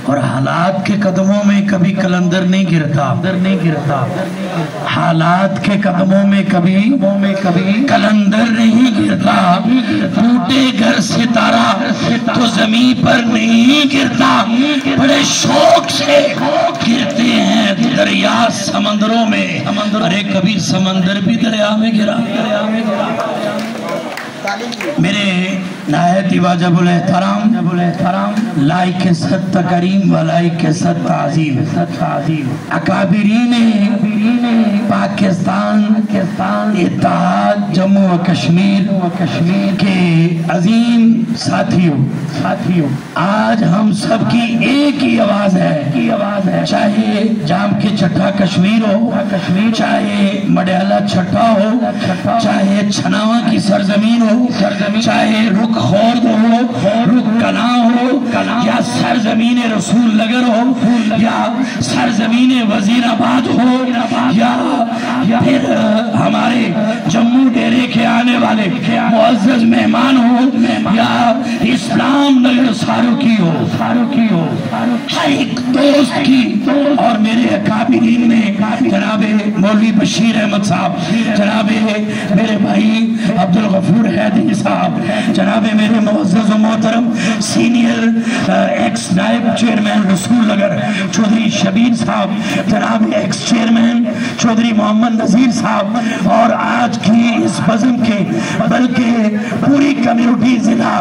اور حالات کے قدموں میں کبھی کلندر نہیں گرتا، حالات کے قدموں میں کبھی کلندر نہیں گرتا، ٹوٹے گھر ستارہ تو زمین پر نہیں گرتا، بڑے شوق سے گرتے ہیں دریا سمندروں میں، ارے کبھی سمندر بھی دریا میں گرا۔ میرے نہایت واجب الاحترام لائق ست تکریم و لائق ست تعظیم اکابرین پاکستان اتحاد جموں و کشمیر کے عظیم ساتھیوں، آج ہم سب کی ایک ہی آواز ہے، چاہے جام کے چھٹا کشمیر ہو، چاہے مڈیالہ چھٹا ہو، چاہے چھناوا کی سرزمین ہو، چاہے رخ خورد ہو، رخ کلاں ہو، یا سرزمین رسول نگر ہو، یا سرزمین وزیر آباد ہو، یا پھر ہمارے جموں ڈیرے کے آنے والے معزز مہمان ہو، یا اسلام نگر ساروکی ہو، ہر ایک دوست کی، اور میرے اکابرین میں جناب مولوی بشیر احمد صاحب، جناب میرے بھائی عبدالغفور حیدری صاحب، جناب میرے معزز و محترم سینئر ایکس نائب چیئرمین رسول نگر چودھری شبیر صاحب، جناب ایکس چیئرمین چودھری محمد نذیر صاحب، اور آج کی اس بزم کے بلکہ پوری کمیونٹی ضلع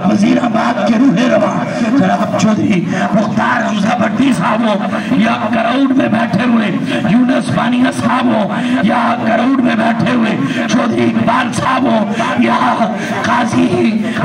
وزیر آباد کے روح رواں جناب چودھری مختار حمزہ بھٹی صاحب ہو، یا کراؤڈ میں بیٹھے ہوئے یونس بانیہ صاحب ہو، یا کراؤڈ میں بیٹھے ہوئے چودھری اقبال صاحب ہو، یا قاضی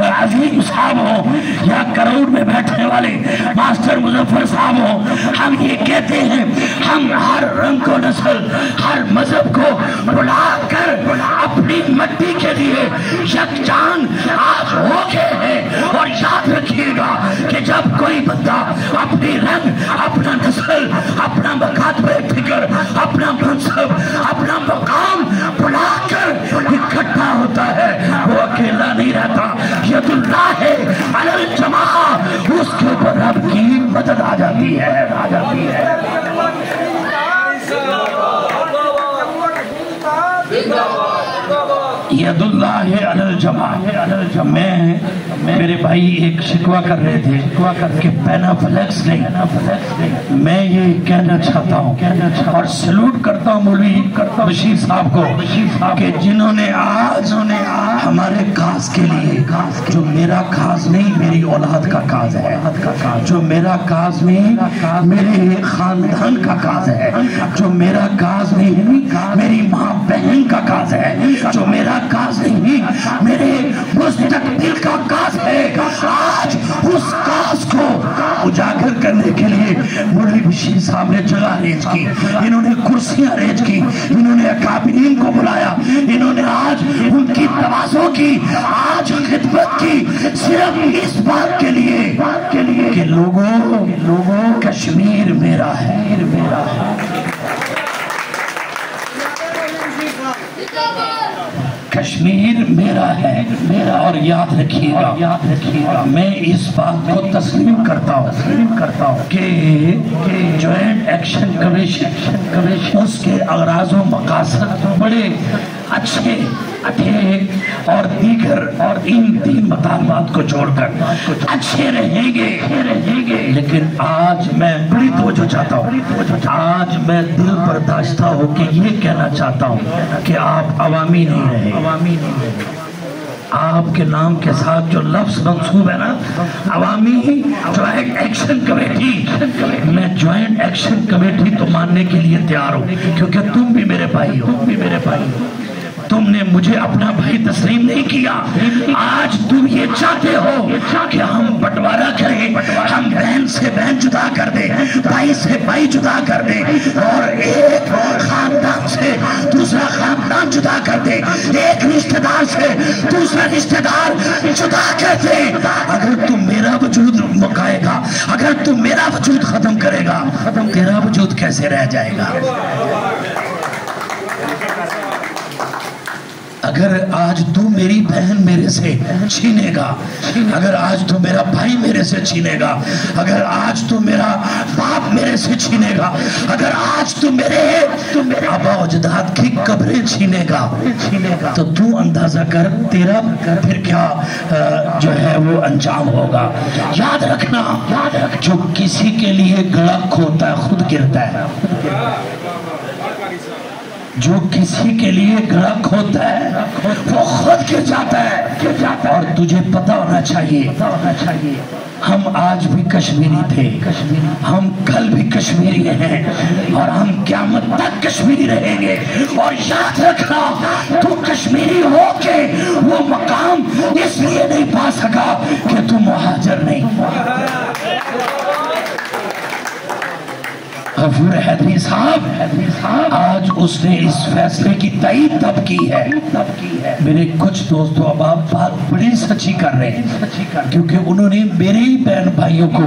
عظیم صاحب ہو، یا کراؤڈ میں بیٹھنے والے ماسٹر مظفر صاحب ہو، ہم یہ کہتے ہیں ہم ہر رنگ و نسل، ہر مذہب کو بلا کر اپنی مٹی کے لیے یکجان آج ہو گئے ہیں۔ اور یاد رکھیے گا کہ جب کوئی بندہ اپنی رنگ، اپنا نسل، اپنا مکاتب فکر، اپنا منصب، اپنا مقام بلا کر اکٹھا ہوتا ہے، وہ اکیلا نہیں رہتا، ید اللہ علی الجماع، اس کے اوپر رب کی مدد آ جاتی ہے۔ ید اللہ علی الجماع۔ میرے بھائی ایک شکوہ کر رہے تھے کہ پینا فلیکس نہیں، میں یہ کہنا چاہتا ہوں اور سلوٹ کرتا ہوں مولوی بشیر صاحب کو کہ جنہوں نے آج ہمارے کاز کے لیے، جو میرا کاز نہیں میری اولاد کا کاز ہے، جو میرا کاز نہیں میرے خاندان کا کاز ہے، جو میرا کاز نہیں میری ماں بہن کا کاز ہے، جو میرا کاز نہیں میرے مستقبل کا کاز ہے، آج اس کاز کو اجاگر کرنے کے لیے مولوی بشیر صاحب نے جگہ ارینج کی، انہوں نے کرسیاں ارینج کی، انہوں نے اکابرین کو بلایا، انہوں نے آج ان کی تواضع کی، آج خدمت کی، صرف اس بات کے لیے کہ لوگوں کشمیر میرا ہے۔ کشمیر میرا ہے، اور یاد رکھیے گا میں اس بات کو تسلیم کرتا ہوں کہ جوائنٹ ایکشن کمیشن اس کے اغراض و مقاصد بڑے اچھے اور دیگر اور ان تین مطالبات کو چھوڑ کر اچھے رہیں گے، لیکن آج میں بڑی توجہ چاہتا ہوں، آج میں دل برداشتہ ہو کہ یہ کہنا چاہتا ہوں کہ آپ عوامی نہیں رہے، آپ کے نام کے ساتھ جو لفظ منصوب ہے نا عوامی جوائنٹ ایکشن کمیٹی، میں جوائنٹ ایکشن کمیٹی تو ماننے کے لیے تیار ہوں، کیونکہ تم بھی میرے بھائی ہو، تم نے مجھے اپنا بھائی تسلیم نہیں کیا، آج تم یہ چاہتے ہو کہ ہم بٹوارہ کریں، ہم بہن سے بہن جدا کر دیں، بھائی سے بھائی جدا کر دیں، اور ایک خاندان سے دوسرا خاندان جدا کر دیں، ایک رشتہ دار سے دوسرا رشتہ دار جدا کر دیں۔ اگر تم میرا وجود مکائے گا، اگر تم میرا وجود ختم کرے گا، تیرا وجود کیسے رہ جائے گا؟ اگر آج تو میری بہن میرے سے چھینے گا، اگر آج تو میرا بھائی میرے سے چھینے گا، اگر آج تو میرا باپ میرے سے چھینے گا، اگر آج تو میرے آبا و اجداد کی قبریں چھینے گا، تو تو اندازہ کر تیرا پھر کیا جو ہے وہ انجام ہوگا۔ یاد رکھنا، جو کسی کے لیے گڑھا کھوتا ہے خود گرتا ہے، جو کسی کے لیے گڑھا کھوتا ہے وہ خود گر جاتا ہے۔ اور تجھے پتہ ہونا چاہیے ہم آج بھی کشمیری تھے، ہم کل بھی کشمیری ہیں، اور ہم قیامت تک کشمیری رہیں گے۔ اور یاد رکھنا، تو کشمیری ہو کے وہ مقام اس لیے نہیں پا سکا کہ تو مہاجر نہیں۔ غفور حیدری صاحب آج اس نے اس فیصلے کی تائید تب کی ہے۔ میرے کچھ دوستوں اب آپ بات بڑی سچی کر رہے ہیں، کیونکہ انہوں نے میرے ہی بہن بھائیوں کو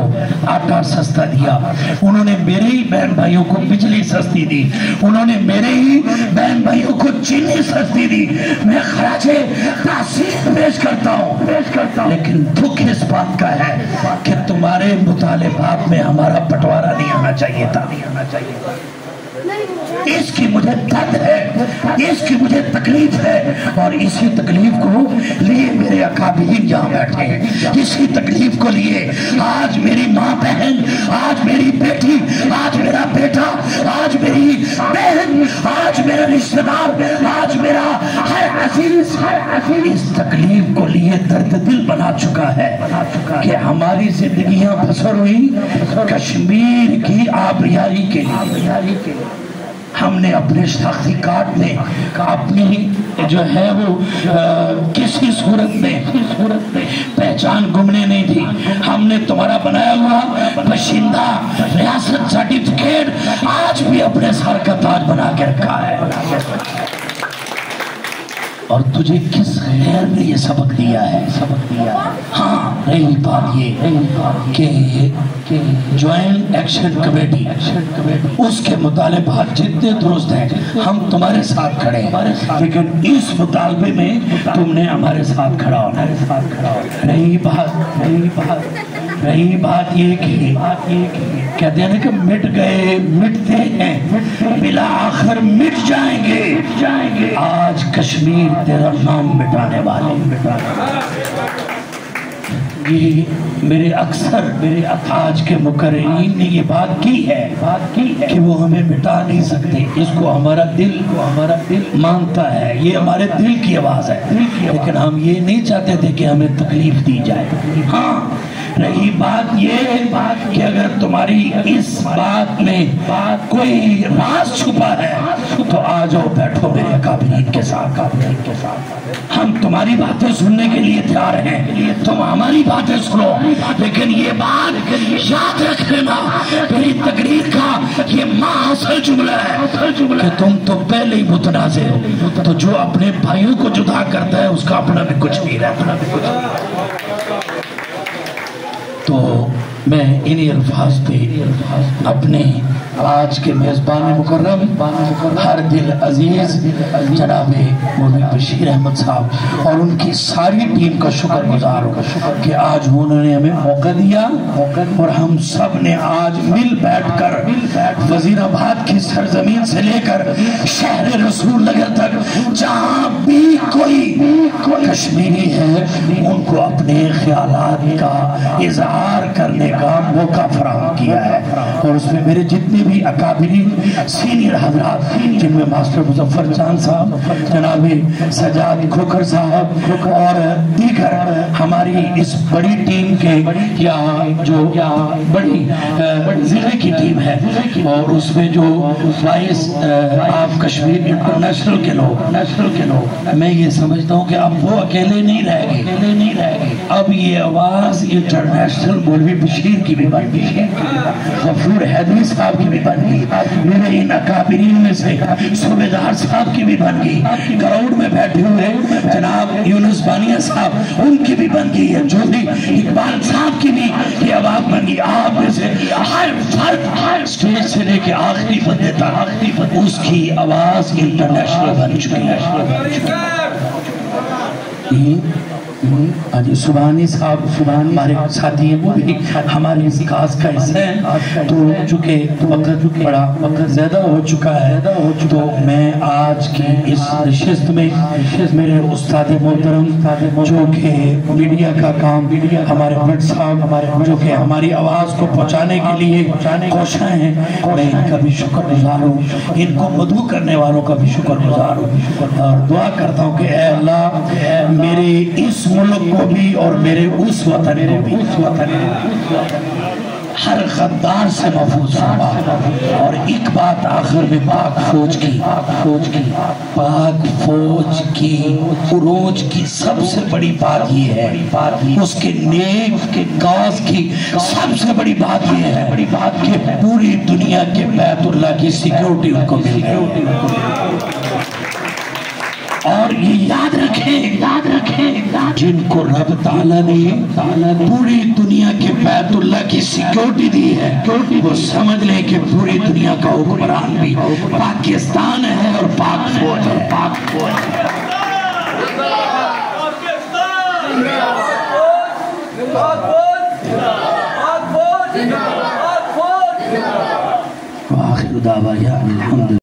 آٹا سستا دیا، انہوں نے میرے ہی بہن بھائیوں کو بجلی سستی دی، انہوں نے میرے ہی بہن بھائیوں کو چینی سستی دی۔ میں خراج تحسین پیش کرتا ہوں، لیکن دکھ اس بات کا ہے کہ تمہارے مطالبات میں ہمارا بٹوارا نہیں آنا چاہیے تھا۔ اس کی مجھے درد ہے، اس کی مجھے تکلیف ہے، اور اسی تکلیف کو لیے میرے اکابرین یہاں بیٹھے ہیں، اسی تکلیف کو لیے آج میری ماں بہن، آج میری بیٹی، آج میرا بیٹا، آج میری بہن، آج میرا رشتہ دار، آج میرا ہر عزیز اس تکلیف کو لیے درد دل بنا چکا ہے کہ ہماری زندگیاں بسر ہوئی کشمیر کی آبیاری کے لیے۔ ہم نے اپنے شناختی کارڈ میں اپنی جو ہے وہ کسی صورت میں پہچان گمنے نہیں تھی۔ ہم نے تمہارا بنایا ہوا باشندہ ریاست سرٹیفکیٹ آج بھی اپنے سر کا تاج بنا کے رکھا ہے۔ اور تجھے کس غیر نے یہ سبق دیا ہے؟ ہاں، رہی بات یہ کہ جوائنٹ ایکشن کمیٹی اس کے مطالبات جتنے درست ہیں ہم تمہارے ساتھ کھڑے ہیں، لیکن اس مطالبے میں تم نے ہمارے ساتھ کھڑا ہونا۔ رہی بات یہ کہ کہتے ہیں کہ مٹ گئے مٹتے ہیں بلا آخر مٹ جائیں گے، آج کشمیر تیرا نام مٹانے والے۔ یہ میرے آج کے مقررین نے یہ بات کی ہے کہ وہ ہمیں مٹا نہیں سکتے، اس کو ہمارا دل مانتا ہے، یہ ہمارے دل کی آواز ہے، لیکن ہم یہ نہیں چاہتے تھے کہ ہمیں تکلیف دی جائے۔ ہاں، رہی بات یہ کہ اگر تمہاری اس بات میں کوئی راز چھپا ہے تو آ جاؤ، بیٹھو میرے اکابرین کے ساتھ۔ ہم تمہاری باتیں سننے کے لیے تیار ہیں، تم ہماری باتیں سنو، لیکن یہ بات یاد رکھ لینا، میری تقریر کا یہ ماحصل جملہ ہے کہ تم تو پہلے ہی متنازع ہو، تو جو اپنے بھائیوں کو جدا کرتا ہے اس کا اپنا بھی کچھ نہیں رہتا۔ تو میں انہی الفاظ پہ اپنے آج کے میزبان مکرم ہر دل عزیز جناب مولوی بشیر احمد صاحب اور ان کی ساری ٹیم کا شکر گزار ہوں کہ آج انہوں نے ہمیں موقع دیا، اور ہم سب نے آج مل بیٹھ کر وزیر آباد کی سرزمین سے لے کر شہر رسول نگر تک جہاں بھی کوئی کشمیری ہے ان کو اپنے خیالات کا اظہار کرنے کا موقع فراہم کیا ہے۔ اور اس میں میرے جتنے بھی اکابرین سینئر حضرات، جن میں ماسٹر مظفر چاند صاحب، جناب سجاد کھوکھر صاحب اور دیگر ہماری اس بڑی ٹیم کے یا جو بڑی ضلع کی ٹیم ہے، اور اس میں جو وائس آف کشمیر انٹرنیشنل کے لوگ، میں یہ سمجھتا ہوں کہ اب وہ اکیلے نہیں رہ گئے، اب یہ آواز انٹرنیشنل مولوی بشیر کی بھی بن گئی ہے، غفور حیدری صاحب کی بھی بن گئی، میرے ان اکابرین میں سے صوبیدار صاحب کی بھی بن گئی، کراؤڈ میں بیٹھے ہوئے جناب یونس بانیہ صاحب ان کی بھی بن گئی ہے، جو بھی اقبال صاحب کی بھی یہ آواز بن گئی۔ آپ میں سے ہر فرد سٹیج سے لے کے آخری بندے تک اس کی آواز انٹرنیشنل بن چکی ہے۔ حاجی سبحانی صاحب ہمارے ساتھی ہیں، وہ بھی ہماری اس کاس کا حصہ ہیں، تو چونکہ وقت بڑا زیادہ ہو چکا ہے تو میں آج کی اس نشست میں میرے استاد محترم جو کہ میڈیا کا کام ہمارے بٹ صاحب جو کہ ہماری آواز کو پہنچانے کے لیے کوشاں ہیں، میں ان کا بھی شکر گزار ہوں، ان کو مدعو کرنے والوں کا بھی شکر گزار ہوں، اور دعا کرتا ہوں کہ اے اللہ میرے اس ملک کو بھی اور میرے اس وطن کو بھی ہر غدار سے محفوظ فرما۔ اور ایک بات آخر میں پاک فوج کی عروج کی سب سے بڑی بات یہ ہے، اس کے نیک کاز کی سب سے بڑی بات یہ ہے کہ پوری دنیا کے بیت اللہ کی سیکیورٹی ان کو مل گئی۔ اور یہ یاد رکھیں جن کو رب تعالیٰ نے پوری دنیا کے بیت اللہ کی سیکیورٹی دی ہے، وہ سمجھ لیں کہ پوری دنیا کا حکمران بھی پاکستان ہے اور پاک فوج ہے۔ وآخر دعوانا الحمد